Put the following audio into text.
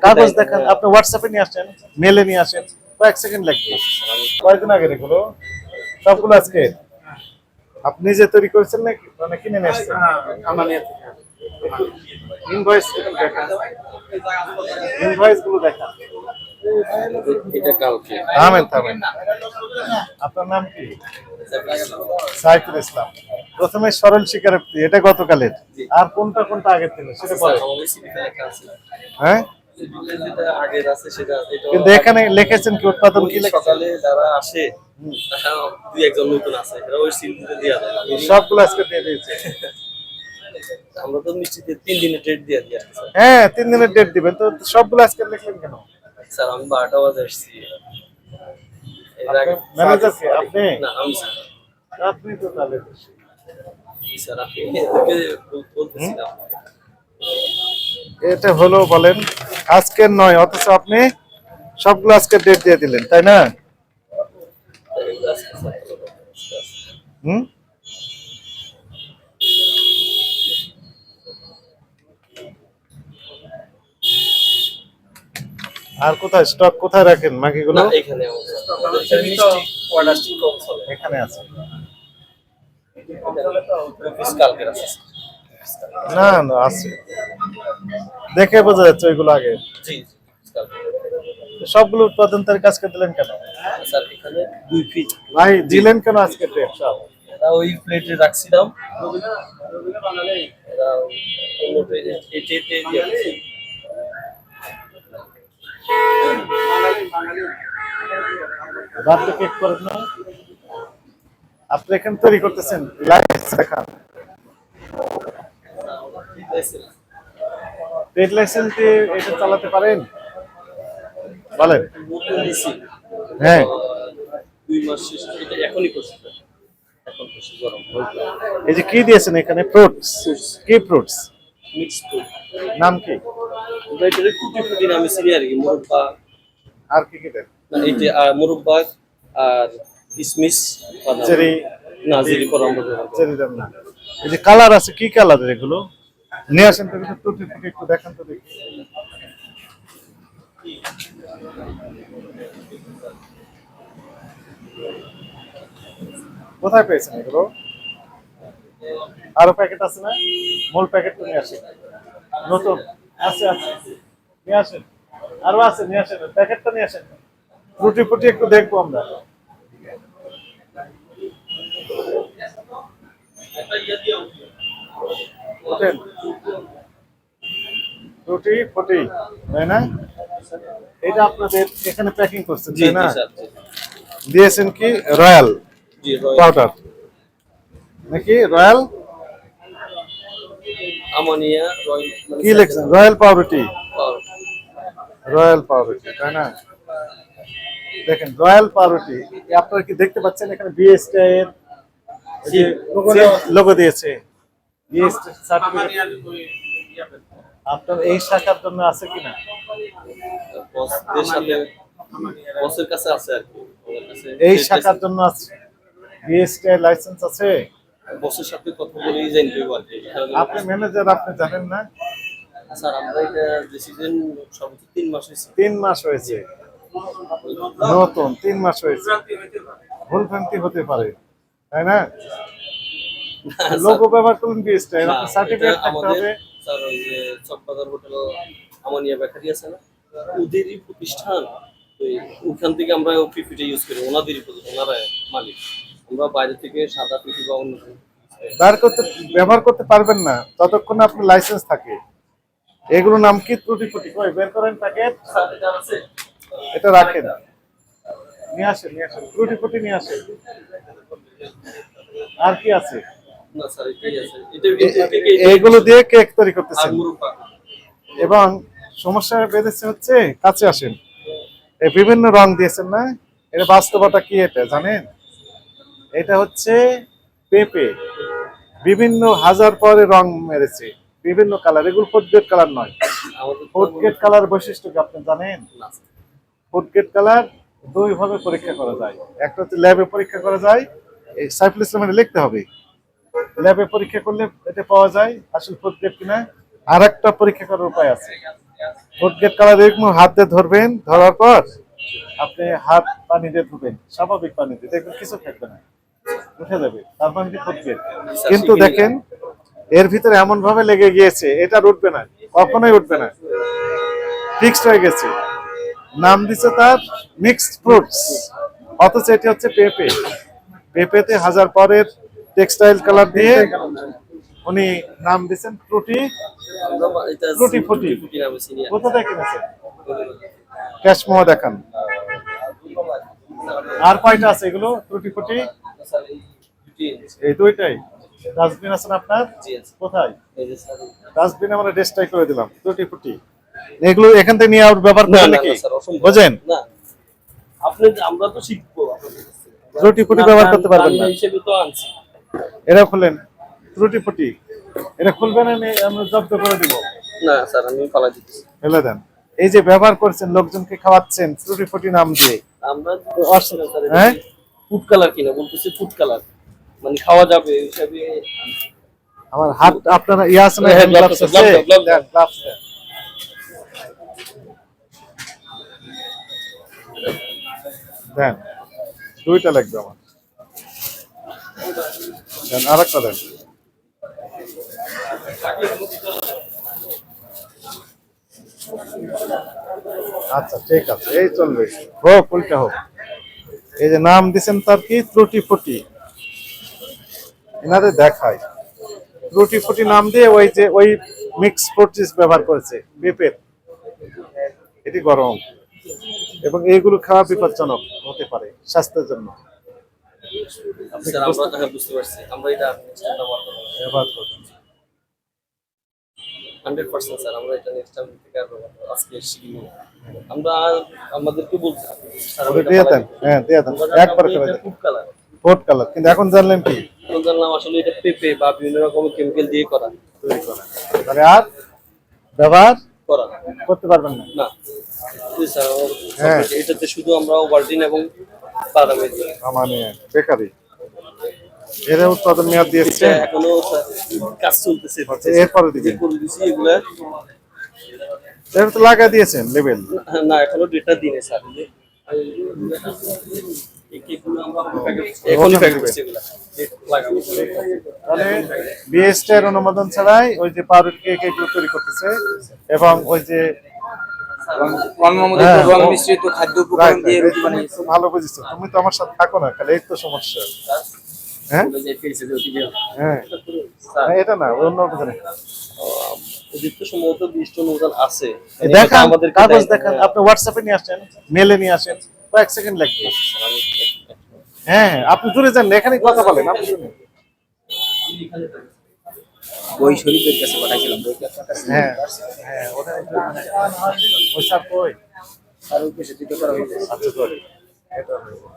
কাগজ দেখান, আপনি হোয়াটসঅ্যাপে নিয়ে আসেন, মেলে নিয়ে আসেন, কয়েক সেকেন্ড লাগবে। কয়েকদিন আগে এগুলো সবগুলো আজকে আপনি যে তৈরি করেছেন নাকি মানে কিনে নিয়ে আসছেন? ইনভয়েস দেখান, ইনভয়েস গুলো দেখান। এটা কালকে। থামেন থামেন, আপনার নাম কি? সাইফুল ইসলাম। প্রথমে সরল স্বীকারোক্তি, এটা গতকালের। আর কোনটা কোনটা আগের ছিল সেটা বলেন। হ্যাঁ, যেটা আগের আছে সেটা কিন্তু এখানে লিখেছেন কি উৎপাদন কি লিখেছেন? সকালে যারা আসে দুই একজন নতুন আছে এরা ওই সিল দিতে দিয়া দেয়। সবগুলো আজকে দিয়ে দিয়েছে। আমরা তো মিষ্টিতে 3 দিনের ডেট দিয়ে দিই স্যার। হ্যাঁ 3 দিনের ডেট দিবেন, তো সবগুলো আজকে লিখলেন কেন? স্যার আমি 12টা বাজে আসছি। এর আগে ম্যানেজার কে আপনি? না আমি স্যার। আপনি তো তাহলে স্যার আপনি এদেরকে বলতেছিলাম। এটা হলো বলেন আজকের নয়, অথচ আপনি সবগুলো আজকে ডেট দিয়ে দিলেন, তাই না? হুম, আর কোথায় স্টক কোথায় রাখেন বাকিগুলো? না এখানে আমাদের মিষ্টি অর্ডার ঠিক কম চলে। এখানে আছে। অফিস কালকে আছে। না না আছে, দেখে বোঝা যাচ্ছে ওইগুলো আগে। জি জি কালকে। সবগুলো উৎপাদন তারিখ আজকে দিলেন কেন? স্যার এখানে 2 ফিট ভাই দিলেন কেন আজকে ডেট সব? এটা ওই প্লেটে রাখছিলাম। এরা অন্য প্লেটে এটেতে দিয়েছে। বার্থডে কেক করেন না আপনি, এখানে তৈরি করতেছেন, লাইট দেখান। ট্রেড লাইসেন্স দিয়ে এটা চালাতে পারেন বলেন? নতুন দিছি। হ্যাঁ 2 মাস শেষ এটা এখনই করছি স্যার। এখন করছি গরম। এই যে কি দিয়েছেন এখানে, ফ্রুটস, কি ফ্রুটস, মিক্স ফুড। নাম কি? আমরা এটা টুটি ফুটি নামে চিনি আর কি মুরব্বা। আর কি কি দেন? এই যে মুরব্বা আর কিশমিশ বাদাম। চেরি, না জিরি পর আমরা ব্যবহার করি। চেরি দেন না। এই যে কালার আছে, কি কালার এগুলো? নিয়ে আসেন তো একটু, টুটি ফুটি একটু দেখান তো দেখি। কোথায় পেয়েছেন এগুলো? আরো প্যাকেট আছে না? মূল প্যাকেট তো নিয়ে আসেন, নতুন আছে আছে, নিয়ে আসেন। আরো আছে, নিয়ে আসেন, প্যাকেটটা নিয়ে আসেন। রুটি ফুটি একটু দেখবো আমরা। ওঠেন। রুটি ফুটি, তাই না? এটা আপনাদের এখানে প্যাকিং করছেন, জি তাই না? জি স্যার জি। দিয়েছেন কি রয়্যাল জি রয়্যাল পাউডার নাকি রয়্যাল? আমানিয়া রয়্যাল কি লিখছেন? রয়্যাল পাউরুটি, পাউডার। রয়্যাল পাউরুটি, তাই না? দেখেন রয়্যাল পাউরুটি, আপনারা কি দেখতে পাচ্ছেন এখানে বিএসটি এর লোগো দিয়েছে। বিএসটি সার্টিফিকেট আপনার এই শাখার জন্য আছে কিনা? বসদের সাথে বসের কাছে আছে আর কি। ওদের কাছে এই শাখার জন্য আছে, বিএসটি লাইসেন্স আছে। বসের সাথে কথা বলেই জানতে পারবে। আপনি ম্যানেজার, আপনি জানেন না? স্যার আমরা এটা ডিসিশন সর্বোচ্চ 3 মাস হয়েছে। 3 মাস হয়েছে, নতুন 3 মাস হয়েছে, ভুল ভ্রান্তি হতে পারে, তাই না? লোগো ব্যবহার করুন বিএসটি, আপনার সার্টিফিকেট থাকতে আমাদের হবে। স্যার ওই যে চকবাজার হোটেল আমানিয়া বেকারি আছে না, ওদেরই প্রতিষ্ঠান। তো ওখান থেকে আমরা পিপিটা ইউজ করি, ওনাদেরই ওনারা মালিক। আমরা বাইরে থেকে সাদা পিপি বা অন্য ব্যবহার করতে পারবেন না ততক্ষণ না আপনার লাইসেন্স থাকে। এগুলো নাম কি? ত্রুটি ফুটি, কই বের করেন প্যাকেট, এটা রাখেন, নিয়ে আসেন, নিয়ে আসেন, ত্রুটি ফুটি নিয়ে আসেন। আর কি আছে? না স্যার এটাই আছে। এটা এগুলো দিয়ে কেক তৈরি আর করতেছেন মুরব্বা। এবং সমস্যা বেঁধেছে হচ্ছে, কাছে আসেন, এই বিভিন্ন রং দিয়েছেন না, এটা বাস্তবতা কি এটা জানেন? এটা হচ্ছে পেঁপে, বিভিন্ন হাজার পরে রং মেরেছে, বিভিন্ন কালার, এগুলো ফুডগ্রেড কালার নয়। আমাদের ফুডগ্রেড কালার বৈশিষ্ট্য কি আপনি জানেন? না ফুডগ্রেড কালার দুই ভাবে পরীক্ষা করা যায়, একটা হচ্ছে ল্যাবে পরীক্ষা করা যায়, এই সাইফুল ইসলামের লিখতে হবে, ল্যাবে পরীক্ষা করলে এটা পাওয়া যায় আসলে ফুডগ্রেড কিনা। আর একটা পরীক্ষা করার উপায় আছে, ফুড গেট কালার এরকম হাত দিয়ে ধরবেন, ধরার পর আপনি হাত পানি দিয়ে ধুবেন, স্বাভাবিক পানিতে, দেখবেন কিছু থাকবে না, উঠে যাবে, তার মানে কি ফুড গেট। কিন্তু দেখেন এর ভিতরে এমন ভাবে লেগে গিয়েছে, এটা আর উঠবে না, কখনোই উঠবে না, ফিক্সড হয়ে গেছে। নাম দিছে তার মিক্সড ফ্রুটস, অথচ এটি হচ্ছে পেঁপে। পেঁপেতে হাজার পরের টেক্সটাইল কালার দিয়ে উনি নাম দিচ্ছেন ফ্রুটি, আমরা এটা ফ্রুটি ফুটি। ফুটি নামে চিনি। কোথা থেকে কিনেছেন? ক্যাশ মোয়া দেখান। আর কয়টা আছে এগুলো ফ্রুটি ফুটি? স্যার এই দুটি এই দুইটাই। ডাস্টবিন আছে না আপনার? জি আছে। কোথায়? এই যে স্যার ডাস্টবিন আমরা ডেস্ট্রয় করে দিলাম, ত্রুটি ফুটি। এগুলো এখান থেকে নিয়ে আবার ব্যবহার না করবেন না নাকি? না স্যার, অসম্ভব। বুঝেন? না আপনি, আমরা তো শিখবো আপনাদের কাছে। ত্রুটি ফুটি ব্যবহার করতে পারবেন না। রান্না হিসেবে তো আনছি। এটা খুলেন, ত্রুটি ফুটি। এটা খুলবেন না, আমরা জব্দ করে দিব। না স্যার, আমি ফালা দিচ্ছি। ফেলে দেন। এই যে ব্যবহার করছেন, লোকজনকে খাওয়াচ্ছেন ত্রুটি ফুটি নাম দিয়ে, আমরা হ্যাঁ? ফুড কালার কিনা বলতেছি, ফুড কালার মানে খাওয়া যাবে এই হিসাবে। আমার হাত আপনারা ইয়ে আছে না, হ্যাঁ, হ্যান্ড গ্লাভস gloves আছে? আছে, gloves, দেন, gloves দেন। দেন, দুইটা লাগবে আমার। দেন, আরেকটা দেন। আচ্ছা ঠিক আছে, এই চলবে, হোক উল্টা হোক। এই যে নাম দিছেন তার কি, ত্রুটি ফুটি। এনাদের দেখায় ত্রুটি ফুটি নাম দিয়ে ওই যে ওই মিক্স ফ্রুটিস ব্যবহার করেছে পেঁপের। এটি গরম এবং এইগুলো খাওয়া বিপজ্জনক হতে পারে স্বাস্থ্যের জন্য। আপনি স্যার আমরা হ্যাঁ বুঝতে পারছি, আমরা এটা নেক্সট টাইম ব্যবহার করব। ব্যবহার করবেন। 100% স্যার, আমরা এটা নেক্সট টাইম থেকে আর ব্যবহার করব। আজকে শিখি আমরা, আমাদেরকে বলতে স্যার ওটা দিয়ে দেন, হ্যাঁ দিয়ে দেন, একবার করে দেন। ফুড কালার ফুড কালার, কিন্তু এখন জানলেন কি জানলাম আসলে এটা পেঁপে বা বিভিন্ন রকমের কেমিক্যাল দিয়ে করা তৈরি করা, তাহলে আর ব্যবহার করা করতে পারবেন না। না। জি স্যার, হ্যাঁ। এটাতে শুধু আমরা ওভারটিন এবং বাদামে দিই। মানে বেকারি এর উৎপাদন মেয়াদ দিয়েছে, এটা এখনো স্যার কাজ চলতেছে। এরপরে যে দিবেন। করে দিছি এগুলা। এর তো লাগা দিয়েছেন লেভেল। না এখনো ডেটা দিনে স্যার। এই কেকগুলো আমরা এখনই প্যাক করছি এগুলা। লাগাবো। তাহলে বিএসটি এর অনুমোদন ছাড়াই ওই যে পাউরুটি কেক এগুলো তৈরি করতেছে, এবং ওই যে অনুমোদিত হ্যাঁ, রং মিশ্রিত খাদ্য উপকরণ দিয়ে রুটি বানিয়েছে। ভালো বুঝেছো, তুমি তো আমার সাথে থাকো না, খালি এই তো সমস্যা। হ্যাঁ যে ফেসে যে ওটিকে হ্যাঁ, স্যার না, এটা না, অন্য কিছু না। ওদের তো সম্ভবত 20 টা অনুদান আছে। এই দেখান, আমাদেরকে কাগজ দেয়। দেখান, আপনি হোয়াটসঅ্যাপে নিয়ে আসেন, মেলে নিয়ে আসেন, কয়েক সেকেন্ড লাগবে। হ্যাঁ হ্যাঁ, আপনি দূরে যান না, এখানেই কথা বলেন আপনি শুনুন। বই শরীফের কাছে পাঠাইছিলাম, বইটা হ্যাঁ হ্যাঁ, ওটা ওই স্যার কই? আর ওই পেশে দিতে করা হয়েছে। আচ্ছা, কই? এটা হইলো।